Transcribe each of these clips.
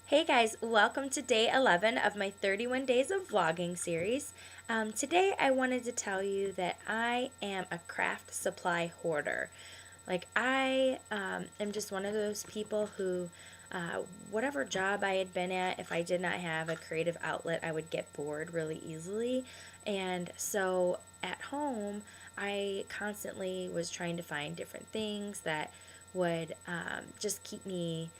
Hey guys, welcome to day 11 of my 31 days of vlogging series. Today I wanted to tell you that I am a craft supply hoarder. I am just one of those people who, whatever job I had been at, if I did not have a creative outlet, I would get bored really easily. And so at home, I constantly was trying to find different things that would just keep me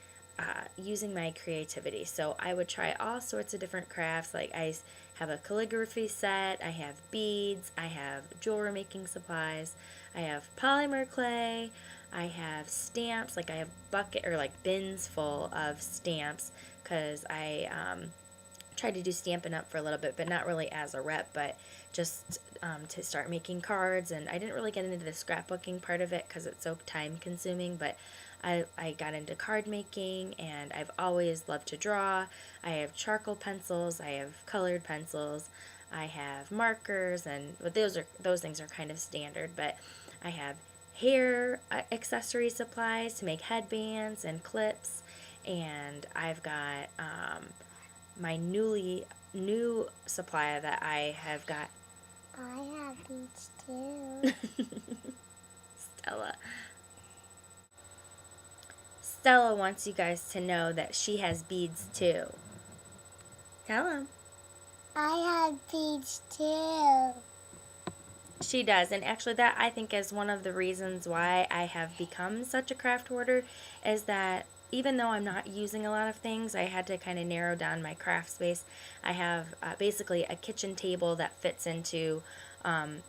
using my creativity. So I would try all sorts of different crafts. Like I have a calligraphy set, I have beads, I have jewelry making supplies, I have polymer clay, I have stamps. Like I have bucket or like bins full of stamps because I tried to do Stampin' Up! For a little bit, but not really as a rep, but just to start making cards. And I didn't really get into the scrapbooking part of it because it's so time consuming, but I got into card making, and I've always loved to draw. I have charcoal pencils, I have colored pencils, I have markers, and but those things are kind of standard, but I have hair accessory supplies to make headbands and clips, and I've got my new supply that I have got. I have beads too. Stella. Stella wants you guys to know that she has beads too. Tell them. I have beads too. She does, and actually that I think is one of the reasons why I have become such a craft hoarder, is that even though I'm not using a lot of things, I had to kind of narrow down my craft space. I have basically a kitchen table that fits into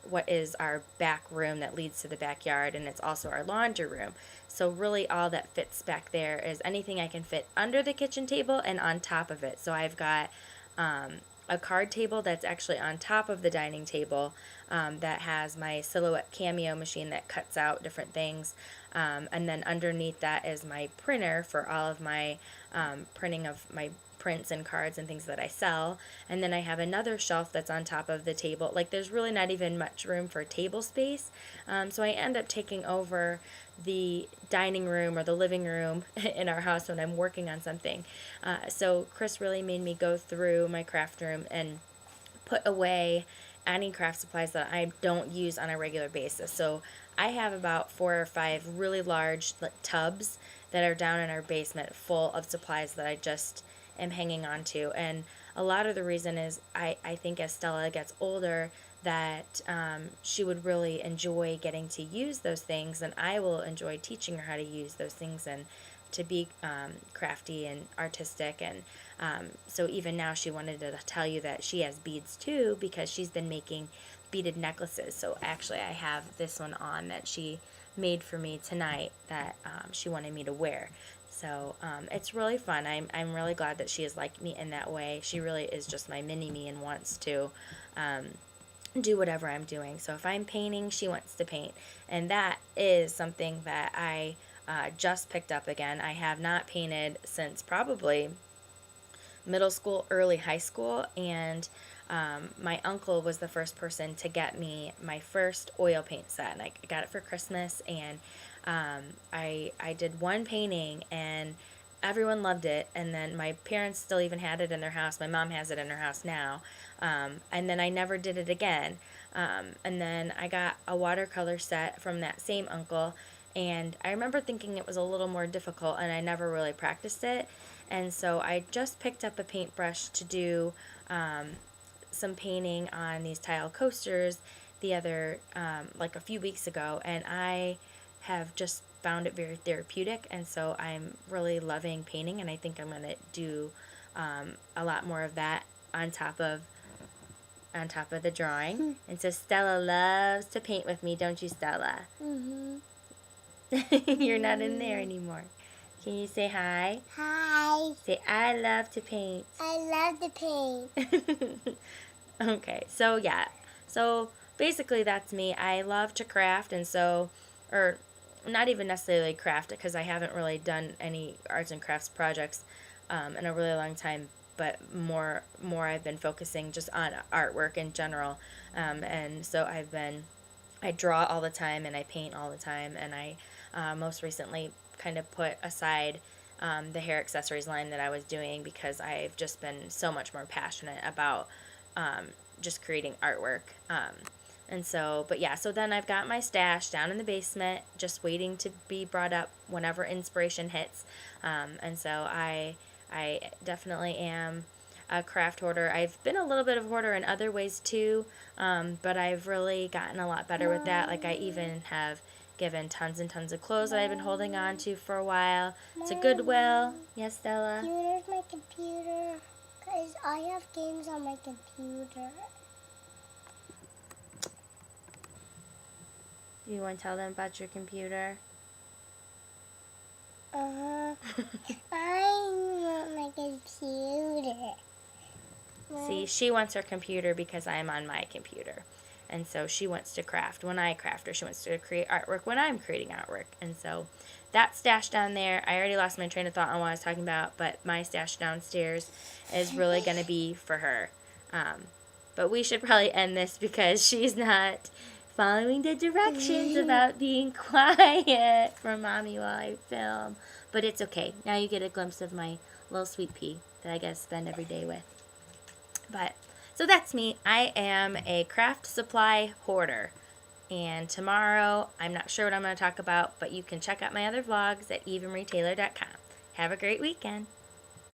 what is our back room that leads to the backyard, and it's also our laundry room. So really all that fits back there is anything I can fit under the kitchen table and on top of it. So I've got a card table that's actually on top of the dining table that has my Silhouette Cameo machine that cuts out different things. And then underneath that is my printer for all of my printing of my prints and cards and things that I sell. And then I have another shelf that's on top of the table. Like there's really not even much room for table space. So I end up taking over the dining room or the living room in our house when I'm working on something. So Chris really made me go through my craft room and put away any craft supplies that I don't use on a regular basis. So I have about 4 or 5 really large tubs that are down in our basement full of supplies that I just am hanging on to. And a lot of the reason is I think as Stella gets older that she would really enjoy getting to use those things, and I will enjoy teaching her how to use those things and to be crafty and artistic. And so even now she wanted to tell you that she has beads too, because she's been making beaded necklaces. So actually I have this one on that she made for me tonight that she wanted me to wear. So it's really fun. I'm really glad that she is like me in that way. She really is just my mini me and wants to do whatever I'm doing. So if I'm painting, she wants to paint. And that is something that I just picked up again. I have not painted since probably middle school, early high school, and my uncle was the first person to get me my first oil paint set, and I got it for Christmas, and I did one painting, and everyone loved it, and then my parents still even had it in their house. My mom has it in her house now, and then I never did it again. And then I got a watercolor set from that same uncle, and I remember thinking it was a little more difficult, and I never really practiced it. And so I just picked up a paintbrush to do some painting on these tile coasters like a few weeks ago, and I have just found it very therapeutic, and so I'm really loving painting, and I think I'm going to do a lot more of that on top of the drawing. And so Stella loves to paint with me, don't you, Stella? Mhm. You're not in there anymore. Can you say hi? Hi. Say, I love to paint. I love to paint. Okay, so yeah. So basically that's me. I love to craft, and so, or not even necessarily craft, because I haven't really done any arts and crafts projects in a really long time, but more I've been focusing just on artwork in general. And so I draw all the time, and I paint all the time, and I most recently kind of put aside the hair accessories line that I was doing, because I've just been so much more passionate about just creating artwork. And so, but yeah, so then I've got my stash down in the basement, just waiting to be brought up whenever inspiration hits. And so I definitely am a craft hoarder. I've been a little bit of a hoarder in other ways too, but I've really gotten a lot better with that. Like, I even have given tons and tons of clothes that I've been holding on to for a while to Goodwill. Yes, Stella? Computer's my computer. Because I have games on my computer. You want to tell them about your computer? I want my computer. See, she wants her computer because I'm on my computer. And so she wants to craft when I craft, or she wants to create artwork when I'm creating artwork. And so that stash down there, I already lost my train of thought on what I was talking about, but my stash downstairs is really going to be for her. But we should probably end this because she's not following the directions about being quiet for Mommy while I film. But it's okay. Now you get a glimpse of my little sweet pea that I get to spend every day with. But, so that's me. I am a craft supply hoarder. And tomorrow, I'm not sure what I'm going to talk about, but you can check out my other vlogs at evenretailor.com. Have a great weekend.